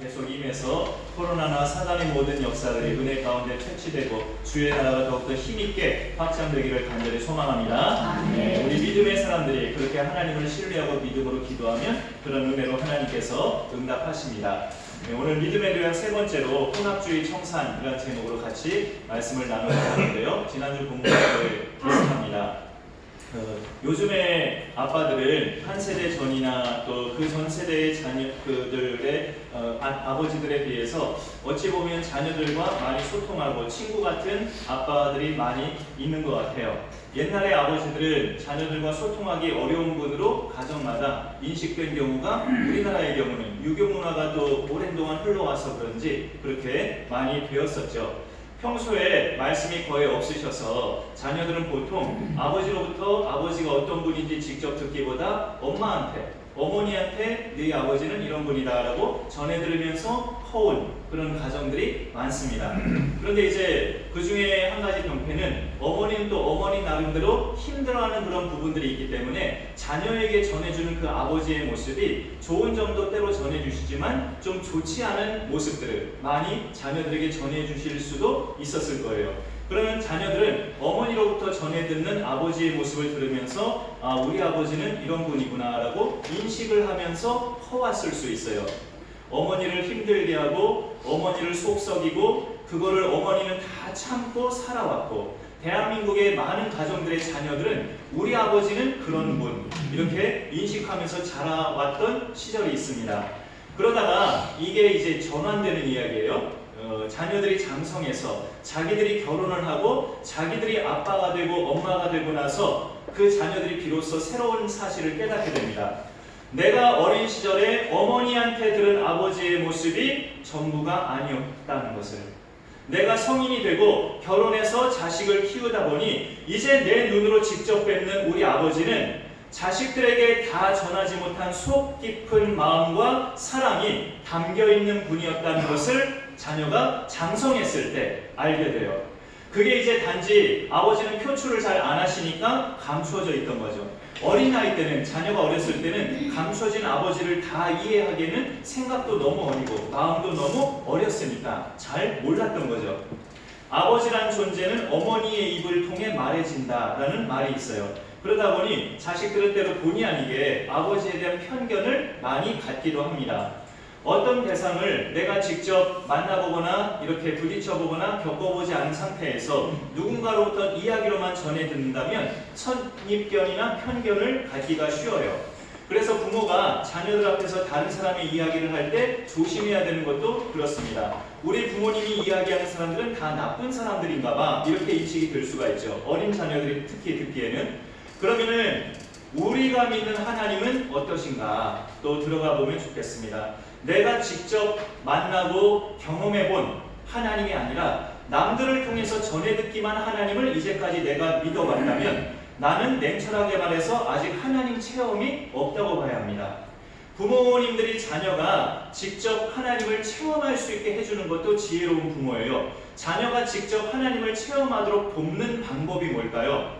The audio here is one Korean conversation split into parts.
계속 임해서 코로나나 사단의 모든 역사들이 은혜 가운데 퇴치되고 주의 나라가 더욱더 힘있게 확장되기를 간절히 소망합니다. 우리 믿음의 사람들이 그렇게 하나님을 신뢰하고 믿음으로 기도하면 그런 은혜로 하나님께서 응답하십니다. 오늘 믿음에 대한 세 번째로 혼합주의 청산이라는 제목으로 같이 말씀을 나누려고 하는데요. 지난주 본문을 계속합니다. 요즘에 아빠들은 한 세대 전이나 또 그 전 세대의 자녀들의 아버지들에 비해서 어찌 보면 자녀들과 많이 소통하고 친구 같은 아빠들이 많이 있는 것 같아요. 옛날의 아버지들은 자녀들과 소통하기 어려운 분으로 가정마다 인식된 경우가 우리나라의 경우는 유교 문화가 또 오랜 동안 흘러와서 그런지 그렇게 많이 되었었죠. 평소에 말씀이 거의 없으셔서 자녀들은 보통 아버지로부터 아버지가 어떤 분인지 직접 듣기보다 어머니한테 네 아버지는 이런 분이다 라고 전해 들으면서 커온 그런 가정들이 많습니다. 그런데 이제 그 중에 한 가지 병폐는 어머니는 또 어머니 나름대로 힘들어하는 그런 부분들이 있기 때문에 자녀에게 전해주는 그 아버지의 모습이 좋은 점도 때로 전해주시지만 좀 좋지 않은 모습들을 많이 자녀들에게 전해주실 수도 있었을 거예요. 그러면 자녀들은 어머니로부터 전해 듣는 아버지의 모습을 들으면서 우리 아버지는 이런 분이구나 라고 인식을 하면서 커왔을 수 있어요. 어머니를 힘들게 하고 어머니를 속썩이고 그거를 어머니는 다 참고 살아왔고 대한민국의 많은 가정들의 자녀들은 우리 아버지는 그런 분 이렇게 인식하면서 자라왔던 시절이 있습니다. 그러다가 이게 이제 전환되는 이야기예요. 자녀들이 장성해서 자기들이 결혼을 하고 자기들이 아빠가 되고 엄마가 되고 나서 그 자녀들이 비로소 새로운 사실을 깨닫게 됩니다. 내가 어린 시절에 어머니한테 들은 아버지의 모습이 전부가 아니었다는 것을, 내가 성인이 되고 결혼해서 자식을 키우다 보니 이제 내 눈으로 직접 뵙는 우리 아버지는 자식들에게 다 전하지 못한 속 깊은 마음과 사랑이 담겨있는 분이었다는 것을 자녀가 장성했을 때 알게 돼요. 그게 이제 단지 아버지는 표출을 잘 안 하시니까 감추어져 있던 거죠. 어린 나이 때는, 자녀가 어렸을 때는 감춰진 아버지를 다 이해하기에는 생각도 너무 어리고 마음도 너무 어렸으니까 잘 몰랐던 거죠. 아버지란 존재는 어머니의 입을 통해 말해진다라는 말이 있어요. 그러다 보니 자식들은 때로 본의 아니게 아버지에 대한 편견을 많이 갖기도 합니다. 어떤 대상을 내가 직접 만나보거나 이렇게 부딪혀보거나 겪어보지 않은 상태에서 누군가로부터 이야기로만 전해 듣는다면 선입견이나 편견을 갖기가 쉬워요. 그래서 부모가 자녀들 앞에서 다른 사람의 이야기를 할 때 조심해야 되는 것도 그렇습니다. 우리 부모님이 이야기하는 사람들은 다 나쁜 사람들인가 봐 이렇게 인식이 될 수가 있죠. 어린 자녀들이 특히 듣기에는. 그러면은 우리가 믿는 하나님은 어떠신가 또 들어가 보면 좋겠습니다. 내가 직접 만나고 경험해본 하나님이 아니라 남들을 통해서 전해 듣기만 하나님을 이제까지 내가 믿어봤다면 나는 냉철하게 말해서 아직 하나님 체험이 없다고 봐야 합니다. 부모님들이 자녀가 직접 하나님을 체험할 수 있게 해주는 것도 지혜로운 부모예요. 자녀가 직접 하나님을 체험하도록 돕는 방법이 뭘까요?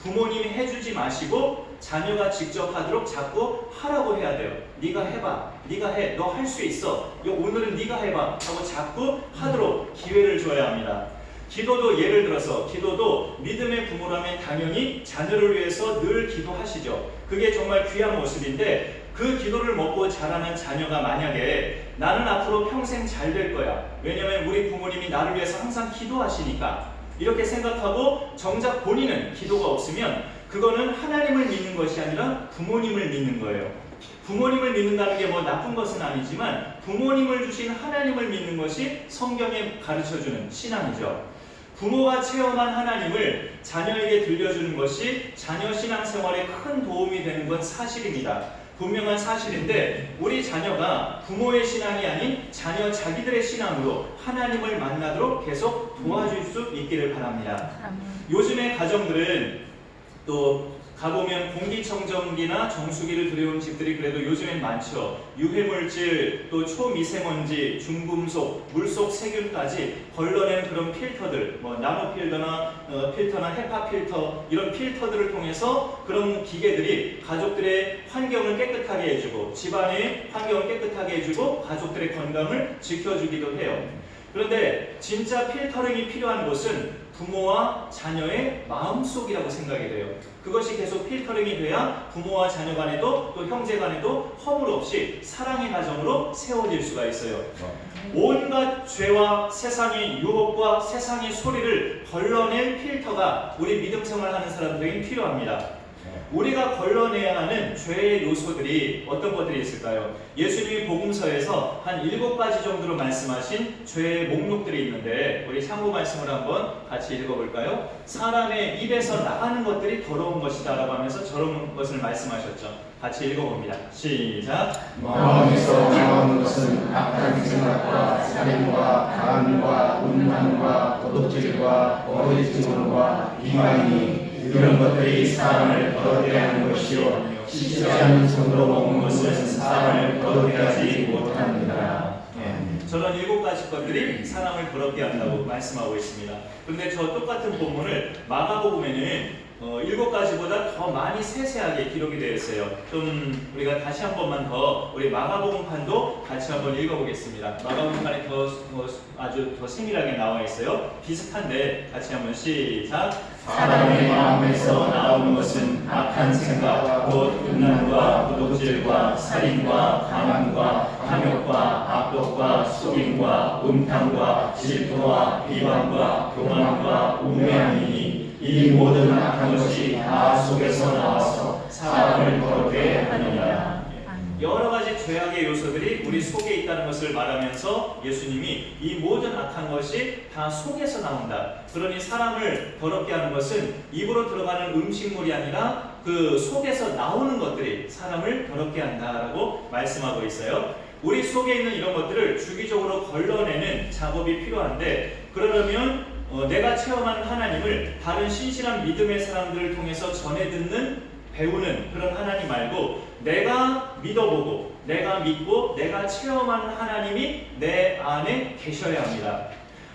부모님이 해주지 마시고 자녀가 직접 하도록 자꾸 하라고 해야 돼요. 네가 해봐, 네가 해, 너 할 수 있어, 오늘은 네가 해봐 하고 자꾸 하도록 기회를 줘야 합니다. 기도도 예를 들어서 기도도 믿음의 부모라면 당연히 자녀를 위해서 늘 기도하시죠. 그게 정말 귀한 모습인데 그 기도를 먹고 자라는 자녀가 만약에 나는 앞으로 평생 잘 될 거야, 왜냐면 우리 부모님이 나를 위해서 항상 기도하시니까 이렇게 생각하고 정작 본인은 기도가 없으면 그거는 하나님을 믿는 것이 아니라 부모님을 믿는 거예요. 부모님을 믿는다는 게 뭐 나쁜 것은 아니지만 부모님을 주신 하나님을 믿는 것이 성경에 가르쳐주는 신앙이죠. 부모가 체험한 하나님을 자녀에게 들려주는 것이 자녀 신앙생활에 큰 도움이 되는 건 사실입니다. 분명한 사실인데 우리 자녀가 부모의 신앙이 아닌 자녀 자기들의 신앙으로 하나님을 만나도록 계속 도와줄 수 있기를 바랍니다. 요즘의 가정들은 또 가보면 공기청정기나 정수기를 들여온 집들이 그래도 요즘엔 많죠. 유해물질, 또 초미세먼지, 중금속, 물속 세균까지 걸러낸 그런 필터들, 뭐 나노 필터나 헤파 필터, 이런 필터들을 통해서 그런 기계들이 가족들의 환경을 깨끗하게 해주고 집안의 환경을 깨끗하게 해주고 가족들의 건강을 지켜주기도 해요. 그런데 진짜 필터링이 필요한 곳은 부모와 자녀의 마음속이라고 생각이 돼요. 그것이 계속 필터링이 돼야 부모와 자녀 간에도 또 형제 간에도 허물 없이 사랑의 가정으로 세워질 수가 있어요. 온갖 죄와 세상의 유혹과 세상의 소리를 걸러낼 필터가 우리 믿음 생활하는 사람들에게 필요합니다. 우리가 걸러내야 하는 죄의 요소들이 어떤 것들이 있을까요? 예수님이 복음서에서 한 7가지 정도로 말씀하신 죄의 목록들이 있는데 우리 참고 말씀을 한번 같이 읽어볼까요? 사람의 입에서 나가는 것들이 더러운 것이다 라고 하면서 저런 것을 말씀하셨죠. 같이 읽어봅니다. 시작! 마음에서 나오는 것은 악한 생각과 살인과 간과 음란과 도둑질과 거짓증언과 비방이 이런 것들이 사람을 더럽게 하는 것이요 씻지 않은 손으로 먹는 것은 사람을 더럽게 하지 못합니다. 저런 7가지 것들이 사람을 더럽게 한다고 말씀하고 있습니다. 그런데 저 똑같은 본문을 마가복음에는 7가지보다 더 많이 세세하게 기록이 되어 있어요. 좀 우리가 다시 한 번만 더 우리 마가복음판도 같이 한번 읽어보겠습니다. 마가복음판에 아주 더 세밀하게 나와 있어요. 비슷한데 같이 한번 시작! 사람의 마음에서 나오는 것은 악한 생각, 곧 음란과 도둑질과 살인과 간음과 탐욕과 악독과 속임과 음탕과 질투와 비방과 교만과 우매함이니 이 모든 악한 것이 다 속에서 나와서 사람을 더럽게 하느니라. 여러 가지 죄악의 요소들이 우리 속에 있다는 것을 말하면서 예수님이 이 모든 악한 것이 다 속에서 나온다. 그러니 사람을 더럽게 하는 것은 입으로 들어가는 음식물이 아니라 그 속에서 나오는 것들이 사람을 더럽게 한다라고 말씀하고 있어요. 우리 속에 있는 이런 것들을 주기적으로 걸러내는 작업이 필요한데 그러려면 내가 체험하는 하나님을 다른 신실한 믿음의 사람들을 통해서 전해 듣는 배우는 그런 하나님 말고 내가 믿어보고 내가 믿고 내가 체험하는 하나님이 내 안에 계셔야 합니다.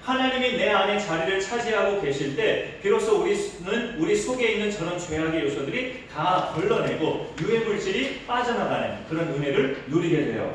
하나님이 내 안에 자리를 차지하고 계실 때 비로소 우리는 우리 속에 있는 저런 죄악의 요소들이 다 걸러내고 유해물질이 빠져나가는 그런 은혜를 누리게 돼요.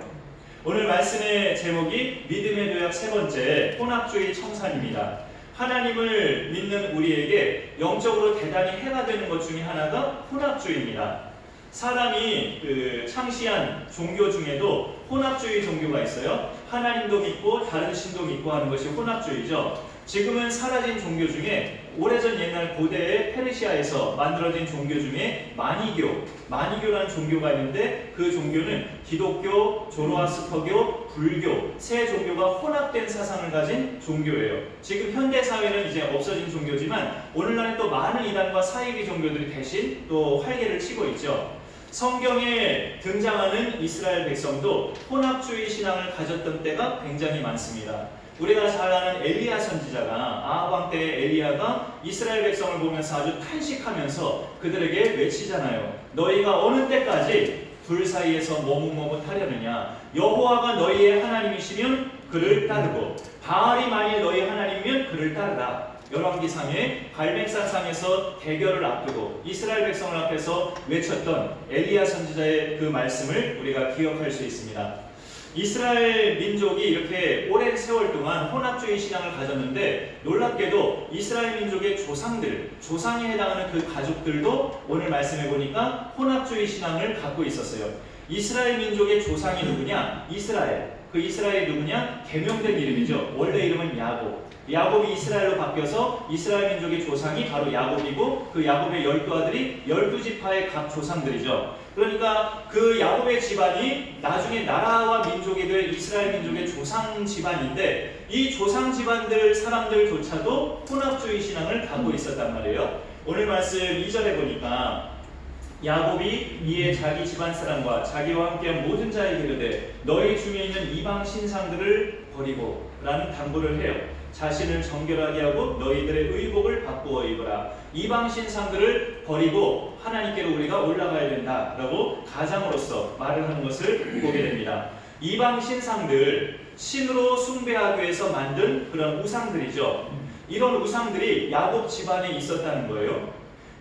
오늘 말씀의 제목이 믿음의 도약 3번째 혼합주의 청산입니다. 하나님을 믿는 우리에게 영적으로 대단히 해가 되는 것 중에 하나가 혼합주의입니다. 사람이 창시한 종교 중에도 혼합주의 종교가 있어요. 하나님도 믿고 다른 신도 믿고 하는 것이 혼합주의죠. 지금은 사라진 종교 중에 오래전 옛날 고대의 페르시아에서 만들어진 종교 중에 마니교라는 종교가 있는데 그 종교는 기독교, 조로아스터교, 불교 세 종교가 혼합된 사상을 가진 종교예요. 지금 현대 사회는 이제 없어진 종교지만 오늘날에 또 많은 이단과 사이비 종교들이 대신 또 활개를 치고 있죠. 성경에 등장하는 이스라엘 백성도 혼합주의 신앙을 가졌던 때가 굉장히 많습니다. 우리가 잘 아는 엘리야 선지자가 아합 왕 때의 엘리야가 이스라엘 백성을 보면서 아주 탄식하면서 그들에게 외치잖아요. 너희가 어느 때까지 둘 사이에서 머뭇머뭇하려느냐. 여호와가 너희의 하나님이시면 그를 따르고 바알이 만일 너희 하나님이면 그를 따르라. 열왕기상의 갈멜산상에서 대결을 앞두고 이스라엘 백성을 앞에서 외쳤던 엘리야 선지자의 그 말씀을 우리가 기억할 수 있습니다. 이스라엘 민족이 이렇게 오랜 세월 동안 혼합주의 신앙을 가졌는데 놀랍게도 이스라엘 민족의 조상에 해당하는 그 가족들도 오늘 말씀해 보니까 혼합주의 신앙을 갖고 있었어요. 이스라엘 민족의 조상이 누구냐? 그 이스라엘이 누구냐? 개명된 이름이죠. 원래 이름은 야곱이 이스라엘로 바뀌어서 이스라엘 민족의 조상이 바로 야곱이고 그 야곱의 12아들이 12지파의 각 조상들이죠. 그러니까 그 야곱의 집안이 나중에 나라와 민족이 될 이스라엘 민족의 조상 집안인데 이 조상 집안들 사람들조차도 혼합주의 신앙을 갖고 있었단 말이에요. 오늘 말씀 2절에 보니까 야곱이 이에 자기 집안 사람과 자기와 함께한 모든 자에게 이르되 너희 중에 있는 이방 신상들을 버리고 라는 당부를 해요. 자신을 정결하게 하고 너희들의 의복을 바꾸어 입어라. 이방 신상들을 버리고 하나님께로 우리가 올라가야 된다라고 가장으로서 말을 하는 것을 보게 됩니다. 이방 신상들, 신으로 숭배하기 위해서 만든 그런 우상들이죠. 이런 우상들이 야곱 집안에 있었다는 거예요.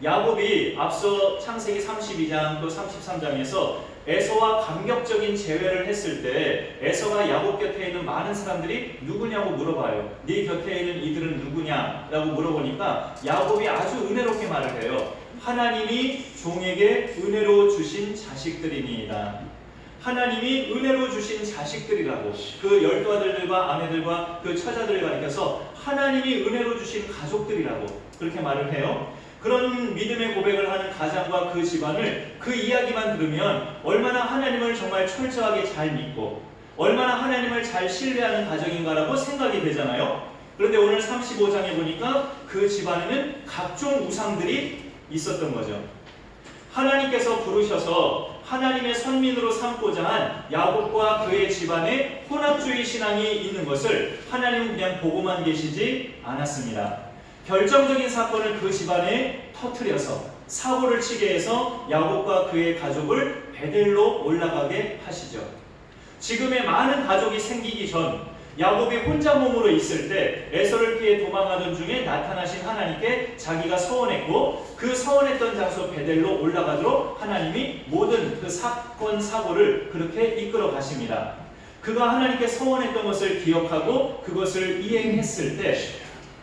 야곱이 앞서 창세기 32장 또 33장에서 에서와 감격적인 재회를 했을 때 에서가 야곱 곁에 있는 많은 사람들이 누구냐고 물어봐요. 네 곁에 있는 이들은 누구냐라고 물어보니까 야곱이 아주 은혜롭게 말을 해요. 하나님이 종에게 은혜로 주신 자식들이니이다. 하나님이 은혜로 주신 자식들이라고, 그 12아들들과 아내들과 그 처자들을 가리켜서 하나님이 은혜로 주신 가족들이라고 그렇게 말을 해요. 그런 믿음의 고백을 하는 가장과 그 집안을, 그 이야기만 들으면 얼마나 하나님을 정말 철저하게 잘 믿고 얼마나 하나님을 잘 신뢰하는 가정인가라고 생각이 되잖아요. 그런데 오늘 35장에 보니까 그 집안에는 각종 우상들이 있었던 거죠. 하나님께서 부르셔서 하나님의 선민으로 삼고자 한 야곱과 그의 집안에 혼합주의 신앙이 있는 것을 하나님은 그냥 보고만 계시지 않았습니다. 결정적인 사건을 그 집안에 터뜨려서 사고를 치게 해서 야곱과 그의 가족을 베델로 올라가게 하시죠. 지금의 많은 가족이 생기기 전 야곱이 혼자 몸으로 있을 때 에서를 피해 도망하던 중에 나타나신 하나님께 자기가 서원했고, 그 서원했던 장소 베델로 올라가도록 하나님이 모든 그 사건 사고를 그렇게 이끌어 가십니다. 그가 하나님께 서원했던 것을 기억하고 그것을 이행했을 때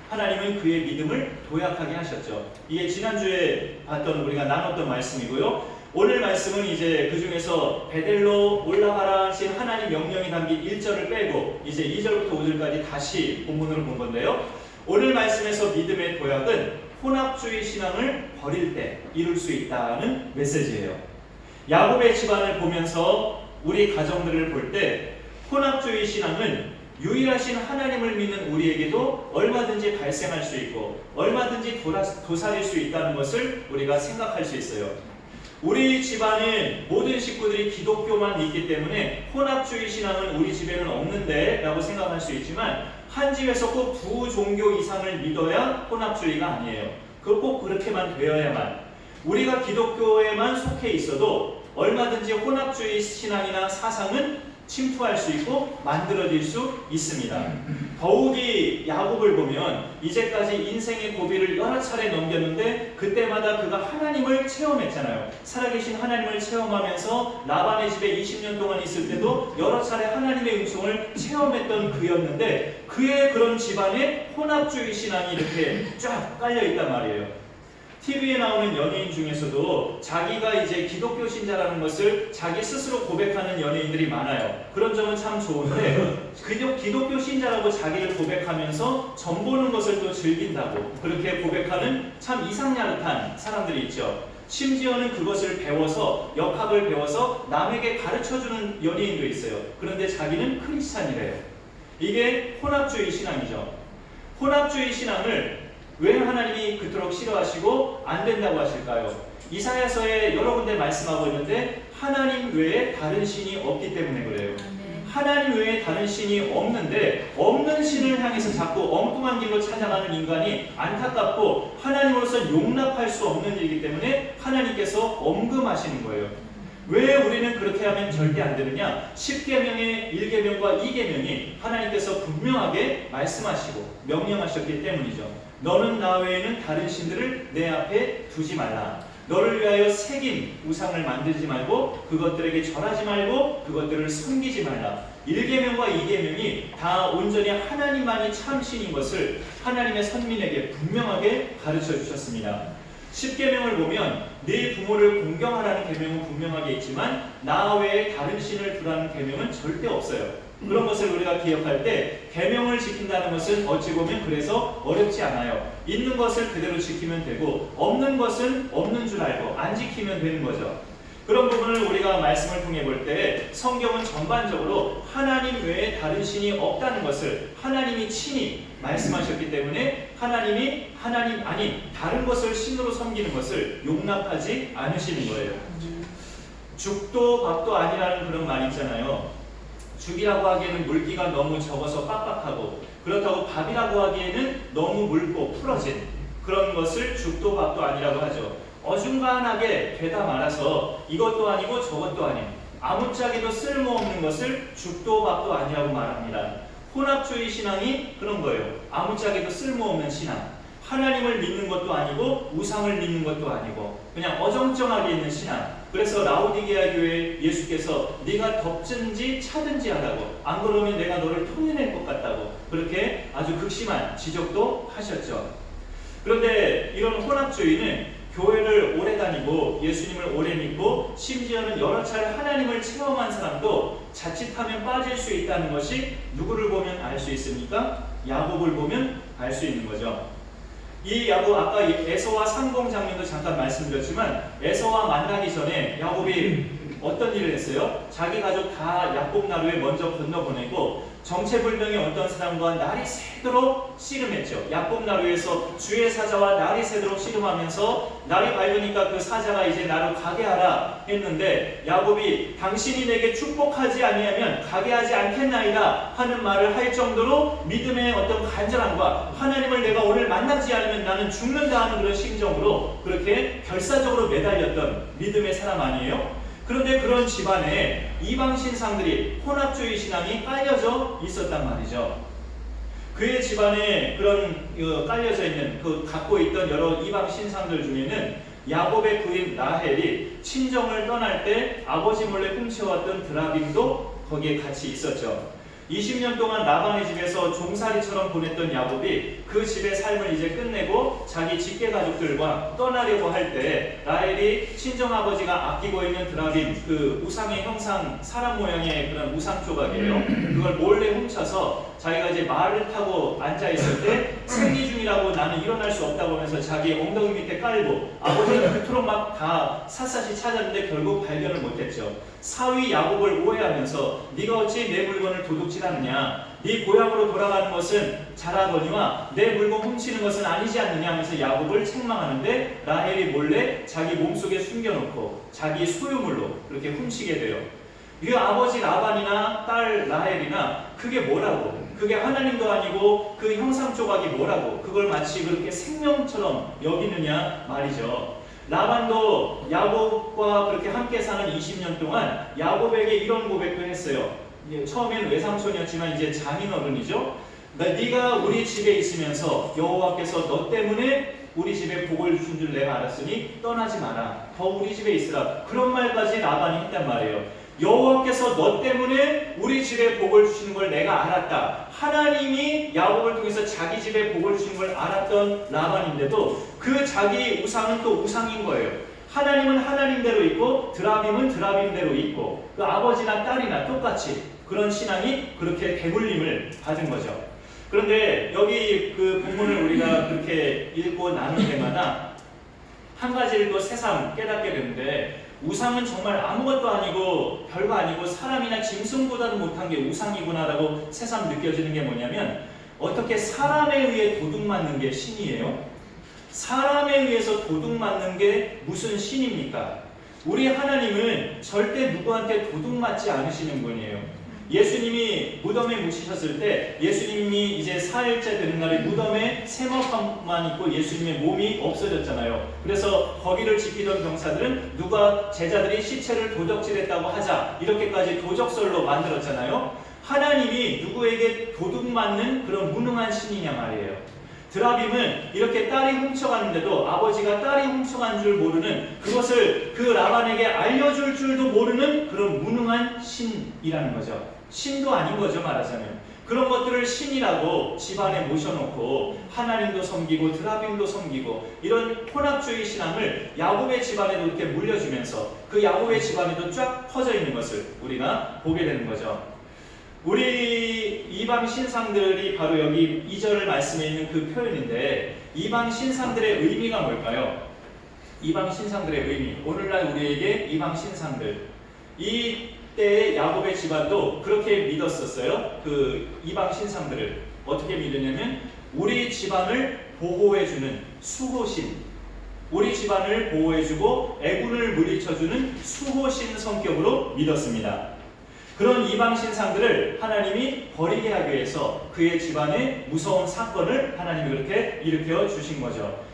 하나님은 그의 믿음을 도약하게 하셨죠. 이게 지난주에 봤던, 우리가 나눴던 말씀이고요. 오늘 말씀은 이제 그 중에서 베델로 올라가라 하신 하나님 명령이 담긴 1절을 빼고 이제 2절부터 5절까지 다시 본문으로 본 건데요. 오늘 말씀에서 믿음의 도약은 혼합주의 신앙을 버릴 때 이룰 수 있다는 메시지예요. 야곱의 집안을 보면서 우리 가정들을 볼 때 혼합주의 신앙은 유일하신 하나님을 믿는 우리에게도 얼마든지 발생할 수 있고 얼마든지 도사릴 수 있다는 것을 우리가 생각할 수 있어요. 우리 집안은 모든 식구들이 기독교만 믿기 때문에 혼합주의 신앙은 우리 집에는 없는데 라고 생각할 수 있지만, 한 집에서 꼭 두 종교 이상을 믿어야 혼합주의가 아니에요. 꼭 그렇게만 되어야만, 우리가 기독교에만 속해 있어도 얼마든지 혼합주의 신앙이나 사상은 침투할 수 있고 만들어질 수 있습니다. 더욱이 야곱을 보면 이제까지 인생의 고비를 여러 차례 넘겼는데 그때마다 그가 하나님을 체험했잖아요. 살아계신 하나님을 체험하면서 라반의 집에 20년 동안 있을 때도 여러 차례 하나님의 은총을 체험했던 그였는데, 그의 그런 집안에 혼합주의 신앙이 이렇게 쫙 깔려있단 말이에요. TV에 나오는 연예인 중에서도 자기가 이제 기독교 신자라는 것을 자기 스스로 고백하는 연예인들이 많아요. 그런 점은 참 좋은데, 기독교 신자라고 자기를 고백하면서 점 보는 것을 또 즐긴다고 그렇게 고백하는 참 이상야릇한 사람들이 있죠. 심지어는 그것을 배워서, 역학을 배워서 남에게 가르쳐주는 연예인도 있어요. 그런데 자기는 크리스찬이래요. 이게 혼합주의 신앙이죠. 혼합주의 신앙을 왜 하나님이 그토록 싫어하시고 안 된다고 하실까요? 이사야서에 여러 군데 말씀하고 있는데 하나님 외에 다른 신이 없기 때문에 그래요. 하나님 외에 다른 신이 없는데 없는 신을 향해서 자꾸 엉뚱한 길로 찾아가는 인간이 안타깝고 하나님으로서 용납할 수 없는 일이기 때문에 하나님께서 엄금하시는 거예요. 왜 우리는 그렇게 하면 절대 안 되느냐? 10계명의 1계명과 2계명이 하나님께서 분명하게 말씀하시고 명령하셨기 때문이죠. 너는 나 외에는 다른 신들을 내 앞에 두지 말라. 너를 위하여 새긴 우상을 만들지 말고 그것들에게 절하지 말고 그것들을 섬기지 말라. 1계명과 2계명이 다 온전히 하나님만이 참 신인 것을 하나님의 선민에게 분명하게 가르쳐 주셨습니다. 10계명을 보면 네 부모를 공경하라는 계명은 분명하게 있지만 나 외에 다른 신을 두라는 계명은 절대 없어요. 그런 것을 우리가 기억할 때 계명을 지킨다는 것은 어찌 보면 그래서 어렵지 않아요. 있는 것을 그대로 지키면 되고 없는 것은 없는 줄 알고 안 지키면 되는 거죠. 그런 부분을 우리가 말씀을 통해 볼 때 성경은 전반적으로 하나님 외에 다른 신이 없다는 것을 하나님이 친히 말씀하셨기 때문에 하나님이 하나님 아닌 다른 것을 신으로 섬기는 것을 용납하지 않으시는 거예요. 죽도 밥도 아니라는 그런 말 있잖아요. 죽이라고 하기에는 물기가 너무 적어서 빡빡하고, 그렇다고 밥이라고 하기에는 너무 묽고 풀어진 그런 것을 죽도 밥도 아니라고 하죠. 어중간하게 되다 말아서 이것도 아니고 저것도 아닌 아무짝에도 쓸모없는 것을 죽도 밥도 아니라고 말합니다. 혼합주의 신앙이 그런 거예요. 아무짝에도 쓸모없는 신앙. 하나님을 믿는 것도 아니고 우상을 믿는 것도 아니고 그냥 어정쩡하게 있는 신앙. 그래서 라오디게아 교회에 예수께서 네가 덮든지 차든지 하라고, 안 그러면 내가 너를 토해낼 것 같다고 그렇게 아주 극심한 지적도 하셨죠. 그런데 이런 혼합주의는 교회를 오래 다니고 예수님을 오래 믿고 심지어는 여러 차례 하나님을 체험한 사람도 자칫하면 빠질 수 있다는 것이 누구를 보면 알 수 있습니까? 야곱을 보면 알 수 있는 거죠. 이 야곱, 아까 에서와 상봉 장면도 잠깐 말씀드렸지만 에서와 만나기 전에 야곱이 어떤 일을 했어요? 자기 가족 다 야복나루에 먼저 건너보내고 정체불명의 어떤 사람과 날이 새도록 씨름했죠. 야복나루에서 주의 사자와 날이 새도록 씨름하면서 날이 밝으니까 그 사자가 이제 나를 가게 하라 했는데 야곱이 당신이 내게 축복하지 아니하면 가게 하지 않겠나이다 하는 말을 할 정도로 믿음의 어떤 간절함과 하나님을 내가 오늘 만나지 않으면 나는 죽는다 하는 그런 심정으로 그렇게 결사적으로 매달렸던 믿음의 사람 아니에요? 그런데 그런 집안에 이방 신상들이 혼합주의 신앙이 깔려져 있었단 말이죠. 그의 집안에 그런 깔려져 있는 갖고 있던 여러 이방 신상들 중에는 야곱의 부인 라헬이 친정을 떠날 때 아버지 몰래 훔쳐왔던 드라빔도 거기에 같이 있었죠. 20년 동안 라반의 집에서 종살이처럼 보냈던 야곱이 그 집의 삶을 이제 끝내고 자기 직계 가족들과 떠나려고 할 때 라헬이 친정아버지가 아끼고 있는 드라빔, 그 우상의 형상, 사람 모양의 그런 우상 조각이에요. 그걸 몰래 훔쳐서 자기가 이제 말을 타고 앉아있을 때 생리 중이라고 나는 일어날 수 없다고 하면서 자기 엉덩이 밑에 깔고 아버지는 그토록 막 다 샅샅이 찾았는데 결국 발견을 못했죠. 사위 야곱을 오해하면서 네가 어찌 내 물건을 도둑질하느냐, 네 고향으로 돌아가는 것은 잘하거니와 내 물건 훔치는 것은 아니지 않느냐 하면서 야곱을 책망하는데 라헬이 몰래 자기 몸속에 숨겨놓고 자기 소유물로 그렇게 훔치게 돼요. 이 아버지 라반이나 딸 라헬이나 그게 뭐라고, 그게 하나님도 아니고 그 형상 조각이 뭐라고 그걸 마치 그렇게 생명처럼 여기느냐 말이죠. 라반도 야곱과 그렇게 함께 사는 20년 동안 야곱에게 이런 고백도 했어요. 처음에는 외삼촌이었지만 이제 장인어른이죠. 네가 우리 집에 있으면서 여호와께서 너 때문에 우리 집에 복을 주신 줄 내가 알았으니 떠나지 마라. 더 우리 집에 있으라. 그런 말까지 라반이 했단 말이에요. 여호와께서 너 때문에 우리 집에 복을 주시는 걸 내가 알았다. 하나님이 야곱을 통해서 자기 집에 복을 주시는 걸 알았던 라반인데도 그 자기 우상은 또 우상인 거예요. 하나님은 하나님대로 있고 드라빔은 드라빔대로 있고 그 아버지나 딸이나 똑같이 그런 신앙이 그렇게 대물림을 받은 거죠. 그런데 여기 그 본문을 우리가 그렇게 읽고 나눌 때마다 한 가지를 또 새삼 깨닫게 되는데, 우상은 정말 아무것도 아니고 별거 아니고 사람이나 짐승보다도 못한 게 우상이구나라고 새삼 느껴지는 게 뭐냐면, 어떻게 사람에 의해 도둑맞는 게 신이에요? 사람에 의해서 도둑맞는 게 무슨 신입니까? 우리 하나님은 절대 누구한테 도둑맞지 않으시는 분이에요. 예수님이 무덤에 묻히셨을 때 예수님이 이제 4일째 되는 날에 무덤에 세마판만 있고 예수님의 몸이 없어졌잖아요. 그래서 거기를 지키던 병사들은 누가 제자들이 시체를 도적질했다고 하자 이렇게까지 도적설로 만들었잖아요. 하나님이 누구에게 도둑맞는 그런 무능한 신이냐 말이에요. 드라빔은 이렇게 딸이 훔쳐가는데도 아버지가 딸이 훔쳐간 줄 모르는, 그것을 그 라반에게 알려줄 줄도 모르는 그런 무능한 신이라는 거죠. 신도 아닌 거죠, 말하자면. 그런 것들을 신이라고 집안에 모셔놓고 하나님도 섬기고 드라빔도 섬기고 이런 혼합주의 신앙을 야곱의 집안에도 이렇게 물려주면서 그 야곱의 집안에도 쫙 퍼져 있는 것을 우리가 보게 되는 거죠. 우리 이방 신상들이 바로 여기 2절 말씀에 있는 그 표현인데, 이방 신상들의 의미가 뭘까요? 이방 신상들의 의미, 오늘날 우리에게 이방 신상들, 이때 야곱의 집안도 그렇게 믿었었어요. 그 이방 신상들을 어떻게 믿었냐면 우리 집안을 보호해주는 수호신, 우리 집안을 보호해주고 애군을 물리쳐주는 수호신 성격으로 믿었습니다. 그런 이방 신상들을 하나님이 버리게 하기 위해서 그의 집안에 무서운 사건을 하나님이 그렇게 일으켜 주신 거죠.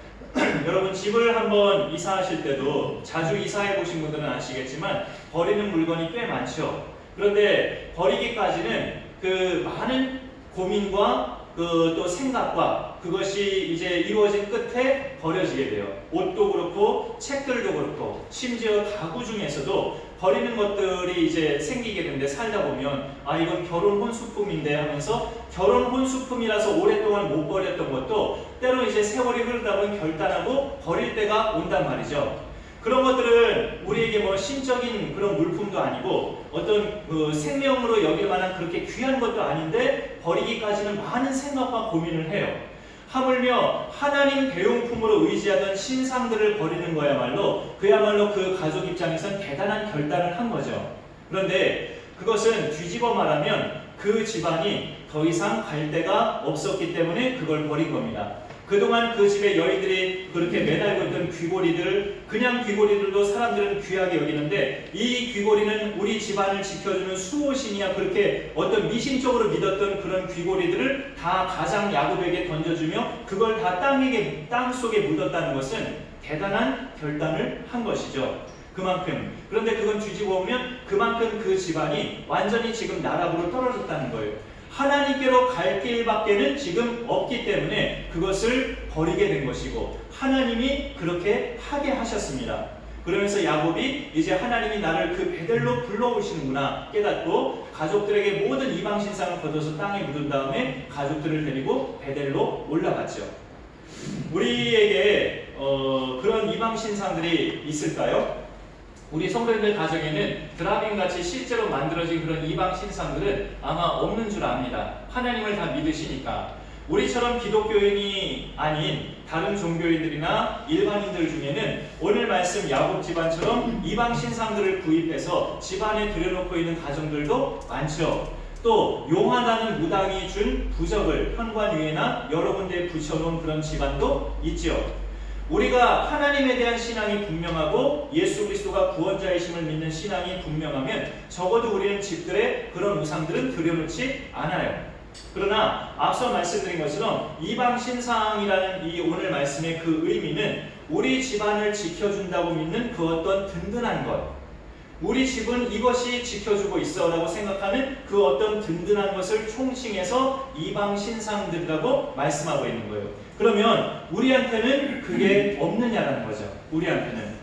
여러분 집을 한번 이사하실 때도 자주 이사해 보신 분들은 아시겠지만 버리는 물건이 꽤 많죠. 그런데 버리기까지는 그 많은 고민과 또 생각과 그것이 이제 이루어진 끝에 버려지게 돼요. 옷도 그렇고 책들도 그렇고 심지어 가구 중에서도 버리는 것들이 이제 생기게 되는데 살다 보면 아 이건 결혼 혼수품인데 하면서 결혼 혼수품이라서 오랫동안 못 버렸던 것도 때로 이제 세월이 흐르다 보면 결단하고 버릴 때가 온단 말이죠. 그런 것들은 우리에게 뭐 신적인 그런 물품도 아니고 어떤 그 생명으로 여길 만한 그렇게 귀한 것도 아닌데 버리기까지는 많은 생각과 고민을 해요. 하물며 하나님 대용품으로 의지하던 신상들을 버리는 거야말로 그야말로 그 가족 입장에선 대단한 결단을 한 거죠. 그런데 그것은 뒤집어 말하면 그 집안이 더 이상 갈 데가 없었기 때문에 그걸 버린 겁니다. 그동안 그 집에 여인들이 그렇게 매달고 있던 귀고리들, 그냥 귀고리들도 사람들은 귀하게 여기는데 이 귀고리는 우리 집안을 지켜주는 수호신이야 그렇게 어떤 미신적으로 믿었던 그런 귀고리들을 다 가장 야곱에게 던져주며 그걸 다 땅 속에 묻었다는 것은 대단한 결단을 한 것이죠. 그만큼. 그런데 그건 뒤집어 보면 그만큼 그 집안이 완전히 지금 나락으로 떨어졌다는 거예요. 하나님께로 갈 길밖에는 지금 없기 때문에 그것을 버리게 된 것이고 하나님이 그렇게 하게 하셨습니다. 그러면서 야곱이 이제 하나님이 나를 그 베델로 불러오시는구나 깨닫고 가족들에게 모든 이방 신상을 걷어서 땅에 묻은 다음에 가족들을 데리고 베델로 올라갔죠. 우리에게 그런 이방 신상들이 있을까요? 우리 성도님들 가정에는 드라빔같이 실제로 만들어진 그런 이방 신상들은 아마 없는 줄 압니다. 하나님을 다 믿으시니까. 우리처럼 기독교인이 아닌 다른 종교인들이나 일반인들 중에는 오늘 말씀 야곱 집안처럼 이방 신상들을 구입해서 집안에 들여놓고 있는 가정들도 많죠. 또 용하다는 무당이 준 부적을 현관 위에나 여러 군데에 붙여놓은 그런 집안도 있죠. 우리가 하나님에 대한 신앙이 분명하고 예수 그리스도가 구원자이심을 믿는 신앙이 분명하면 적어도 우리는 집들에 그런 우상들은 들여놓지 않아요. 그러나 앞서 말씀드린 것처럼 이방 신상이라는 이 오늘 말씀의 그 의미는 우리 집안을 지켜준다고 믿는 그 어떤 든든한 것, 우리 집은 이것이 지켜주고 있어 라고 생각하는 그 어떤 든든한 것을 총칭해서 이방 신상들이라고 말씀하고 있는 거예요. 그러면 우리한테는 그게 없느냐라는 거죠. 우리한테는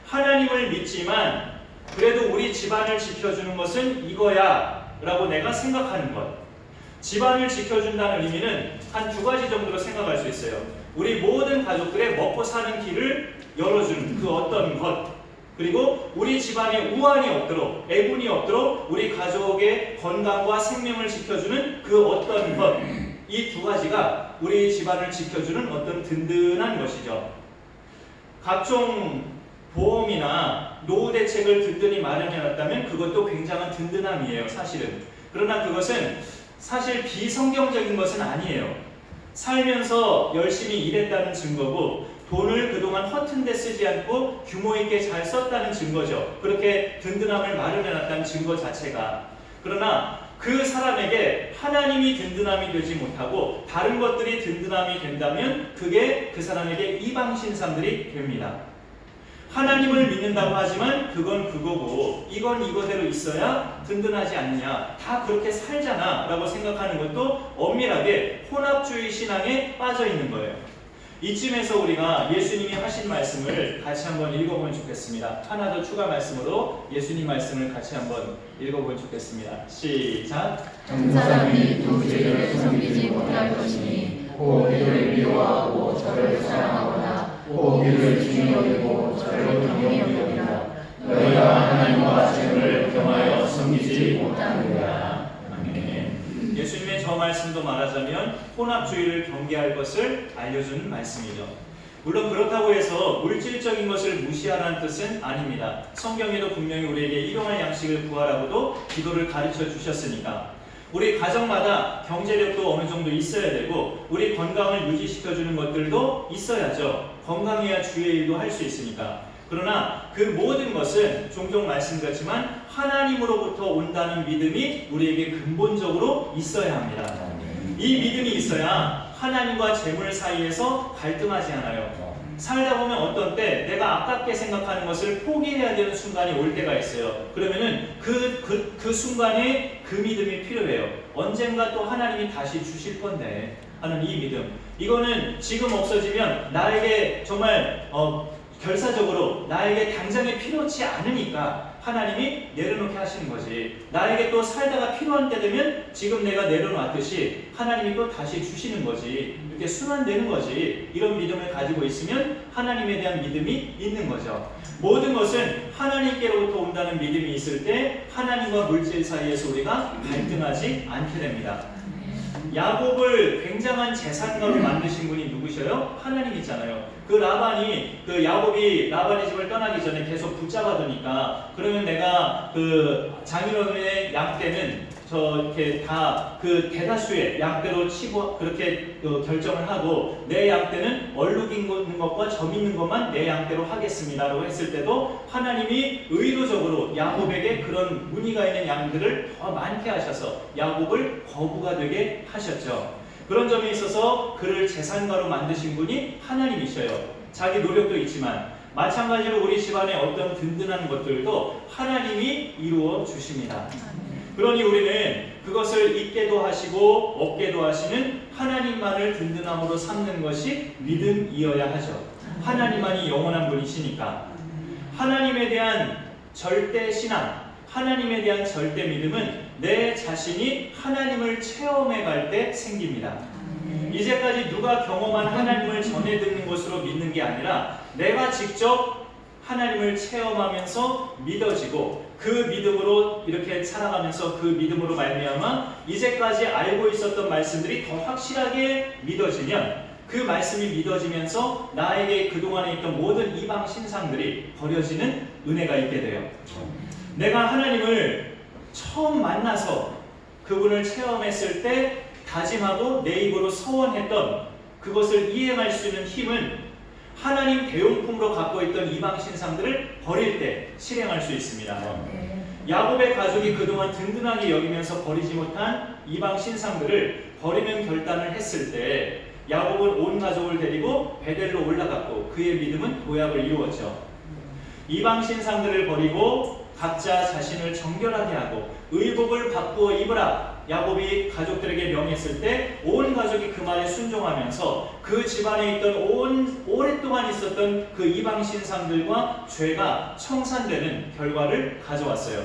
하나님을 믿지만 그래도 우리 집안을 지켜주는 것은 이거야 라고 내가 생각하는 것. 집안을 지켜준다는 의미는 한 두 가지 정도로 생각할 수 있어요. 우리 모든 가족들의 먹고 사는 길을 열어주는 그 어떤 것, 그리고 우리 집안에 우환이 없도록, 애군이 없도록 우리 가족의 건강과 생명을 지켜주는 그 어떤 것, 이 두 가지가 우리 집안을 지켜주는 어떤 든든한 것이죠. 각종 보험이나 노후 대책을 든든히 마련해놨다면 그것도 굉장한 든든함이에요, 사실은. 그러나 그것은 사실 비성경적인 것은 아니에요. 살면서 열심히 일했다는 증거고 돈을 그동안 허튼 데 쓰지 않고 규모 있게 잘 썼다는 증거죠. 그렇게 든든함을 마련해놨다는 증거 자체가. 그러나 그 사람에게 하나님이 든든함이 되지 못하고 다른 것들이 든든함이 된다면 그게 그 사람에게 이방신상들이 됩니다. 하나님을 믿는다고 하지만 그건 그거고 이건 이거대로 있어야 든든하지 않느냐, 다 그렇게 살잖아 라고 생각하는 것도 엄밀하게 혼합주의 신앙에 빠져 있는 거예요. 이쯤에서 우리가 예수님이 하신 말씀을 같이 한번 읽어보면 좋겠습니다. 하나 더 추가 말씀으로 예수님 말씀을 같이 한번 읽어보면 좋겠습니다. 시작. 한 사람이 두 죄를 섬기지 못할 것이니 곧 이를 미워하고 저를 사랑하거나 곧 이를 중히 여기고 저를 경히 여기리라. 너희가 하나님과 죄를 겸하여 섬기지 못하느니라. 예수님의 저 말씀도 말하자면 혼합주의를 경계할 것을 알려주는 말씀이죠. 물론 그렇다고 해서 물질적인 것을 무시하라는 뜻은 아닙니다. 성경에도 분명히 우리에게 일용할 양식을 구하라고도 기도를 가르쳐 주셨으니까 우리 가정마다 경제력도 어느 정도 있어야 되고 우리 건강을 유지시켜주는 것들도 있어야죠. 건강해야 주의 일도 할 수 있으니까. 그러나 그 모든 것은 종종 말씀드렸지만 하나님으로부터 온다는 믿음이 우리에게 근본적으로 있어야 합니다. 이 믿음이 있어야 하나님과 재물 사이에서 갈등하지 않아요. 살다 보면 어떤 때 내가 아깝게 생각하는 것을 포기해야 되는 순간이 올 때가 있어요. 그러면은 그 순간에 그 믿음이 필요해요. 언젠가 또 하나님이 다시 주실 건데 하는 이 믿음. 이거는 지금 없어지면 나에게 정말 결사적으로 나에게 당장에 필요치 않으니까 하나님이 내려놓게 하시는 거지. 나에게 또 살다가 필요한 때 되면 지금 내가 내려놨듯이 하나님이 또 다시 주시는 거지. 이렇게 순환되는 거지. 이런 믿음을 가지고 있으면 하나님에 대한 믿음이 있는 거죠. 모든 것은 하나님께로부터 온다는 믿음이 있을 때 하나님과 물질 사이에서 우리가 갈등하지 않게 됩니다. 야곱을 굉장한 재산가로 만드신 분이 누구셔요? 하나님이잖아요. 그 라반이 야곱이 라반의 집을 떠나기 전에 계속 붙잡아두니까 그러면 내가 그 장인어른의 양 떼는 이렇게 다 그 대다수의 양떼로 치고 그렇게 결정을 하고 내 양떼는 얼룩 있는 것과 점 있는 것만 내 양떼로 하겠습니다라고 했을 때도 하나님이 의도적으로 야곱에게 그런 무늬가 있는 양들을 더 많게 하셔서 야곱을 거부가 되게 하셨죠. 그런 점에 있어서 그를 재산가로 만드신 분이 하나님이셔요. 자기 노력도 있지만 마찬가지로 우리 집안의 어떤 든든한 것들도 하나님이 이루어 주십니다. 그러니 우리는 그것을 잊게도 하시고 없게도 하시는 하나님만을 든든함으로 삼는 것이 믿음이어야 하죠. 하나님만이 영원한 분이시니까. 하나님에 대한 절대 신앙, 하나님에 대한 절대 믿음은 내 자신이 하나님을 체험해 갈 때 생깁니다. 이제까지 누가 경험한 하나님을 전해 듣는 것으로 믿는 게 아니라 내가 직접 하나님을 체험하면서 믿어지고 그 믿음으로 이렇게 살아가면서 그 믿음으로 말미암아 이제까지 알고 있었던 말씀들이 더 확실하게 믿어지면 그 말씀이 믿어지면서 나에게 그동안에 있던 모든 이방 신상들이 버려지는 은혜가 있게 돼요. 내가 하나님을 처음 만나서 그분을 체험했을 때 다짐하고 내 입으로 서원했던 그것을 이행할 수 있는 힘은 하나님 대용품으로 갖고 있던 이방 신상들을 버릴 때 실행할 수 있습니다. 야곱의 가족이 그동안 든든하게 여기면서 버리지 못한 이방 신상들을 버리는 결단을 했을 때 야곱은 온 가족을 데리고 베델로 올라갔고 그의 믿음은 도약을 이루었죠. 이방 신상들을 버리고 각자 자신을 정결하게 하고 의복을 바꾸어 입으라 야곱이 가족들에게 명했을 때 온 가족이 그 말에 순종하면서 그 집안에 있던 오랫동안 있었던 그 이방 신상들과 죄가 청산되는 결과를 가져왔어요.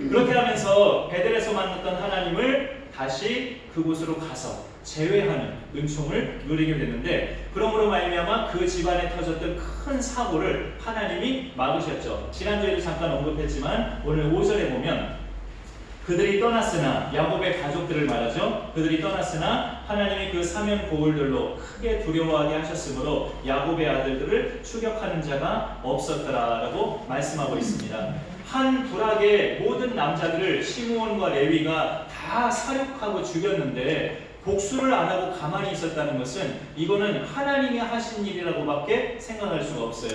그렇게 하면서 베델에서 만났던 하나님을 다시 그곳으로 가서 제외하는 은총을 누리게 됐는데 그러므로 말미암아 그 집안에 터졌던 큰 사고를 하나님이 막으셨죠. 지난주에도 잠깐 언급했지만 오늘 5절에 보면 그들이 떠났으나 야곱의 가족들을 말하죠. 그들이 떠났으나 하나님이 그 사면 고울들로 크게 두려워하게 하셨으므로 야곱의 아들들을 추격하는 자가 없었더라라고 말씀하고 있습니다. 한 부락의 모든 남자들을 시므온과 레위가 다 사륙하고 죽였는데 복수를 안 하고 가만히 있었다는 것은 이거는 하나님이 하신 일이라고밖에 생각할 수가 없어요.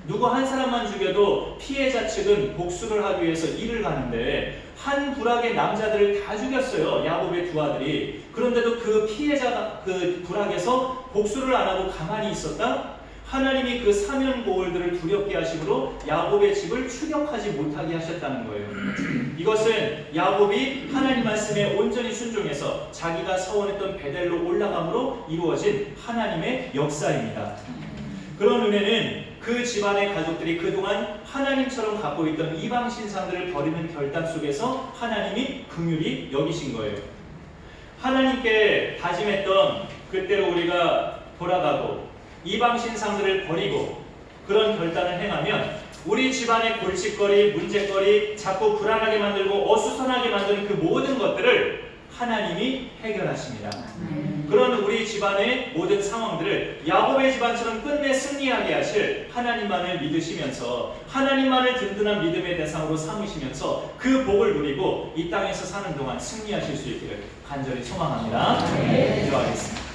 누구 한 사람만 죽여도 피해자 측은 복수를 하기 위해서 일을 가는데 한 부락의 남자들을 다 죽였어요. 야곱의 두 아들이. 그런데도 그 피해자가 그 부락에서 복수를 안 하고 가만히 있었다? 하나님이 그 사면 고울들을 두렵게 하심으로 야곱의 집을 추격하지 못하게 하셨다는 거예요. 이것은 야곱이 하나님 말씀에 온전히 순종해서 자기가 서원했던 베델로 올라감으로 이루어진 하나님의 역사입니다. 그런 은혜는 그 집안의 가족들이 그동안 하나님처럼 갖고 있던 이방 신상들을 버리는 결단 속에서 하나님이 긍휼히 여기신 거예요. 하나님께 다짐했던 그때로 우리가 돌아가고 이방 신상들을 버리고 그런 결단을 행하면 우리 집안의 골칫거리, 문제거리, 자꾸 불안하게 만들고 어수선하게 만드는 그 모든 것들을 하나님이 해결하십니다. 그런 우리 집안의 모든 상황들을 야곱의 집안처럼 끝내 승리하게 하실 하나님만을 믿으시면서 하나님만을 든든한 믿음의 대상으로 삼으시면서 그 복을 누리고 이 땅에서 사는 동안 승리하실 수 있기를 간절히 소망합니다. 기도하겠습니다.